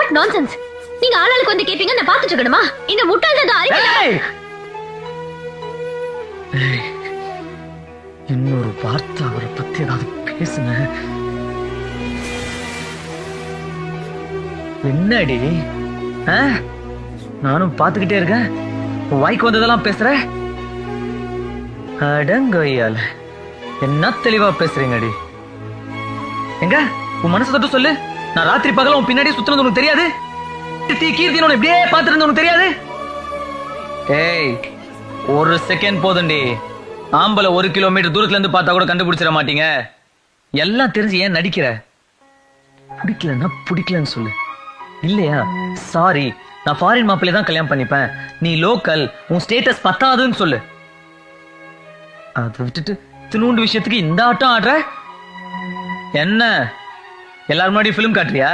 What nonsense? நீங்க ஆளாளுக்கு வந்து கேப்பீங்க, நான் பாத்துட்டு இருக்கணுமா? இந்த முட்டாள்தான் அறிவு. இன்னொரு வார்த்தை அவரை பத்தி ஏதாவது பேசுன என்னடி? நானும் பாத்துக்கிட்டே இருக்கேன், வாய்க்கு வந்ததெல்லாம் பேசுற. அடங்கொய்யால என்ன தெளிவா பேசுறீங்கடி. எங்க உன் மனசு தொட்டு சொல்லு. நான் ராத்திரி பகல உன் பின்னாடி சுத்தினது உனக்கு தெரியாது? கீர்த்தி இப்படியே பாத்துருந்து உனக்கு தெரியாது? ஏய், ஒரு செகண்ட் போதுண்டி. ஆம்பளை 1 கிலோமீட்டர் தூரத்துல இருந்து பார்த்தா கூட கண்டுபிடிச்சிட மாட்டீங்க. எல்லாம் தெரிஞ்சு ஏன் நடிக்கிற? பிடிக்கலன்னா பிடிக்கலன்னு சொல்லு. இல்லையா சாரி, நான் ஃபாரின் மாப்பிள்ளை தான் கல்யாணம் பண்ணிப்பேன், நீ லோக்கல், உன் ஸ்டேட்டஸ் பத்தாதுன்னு சொல்லு. அதை விட்டுட்டு தினூண்டு விஷயத்துக்கு இந்த ஆட்டம் ஆடுற. என்ன எல்லாரும் முன்னாடி பிலிம் காட்டுறியா?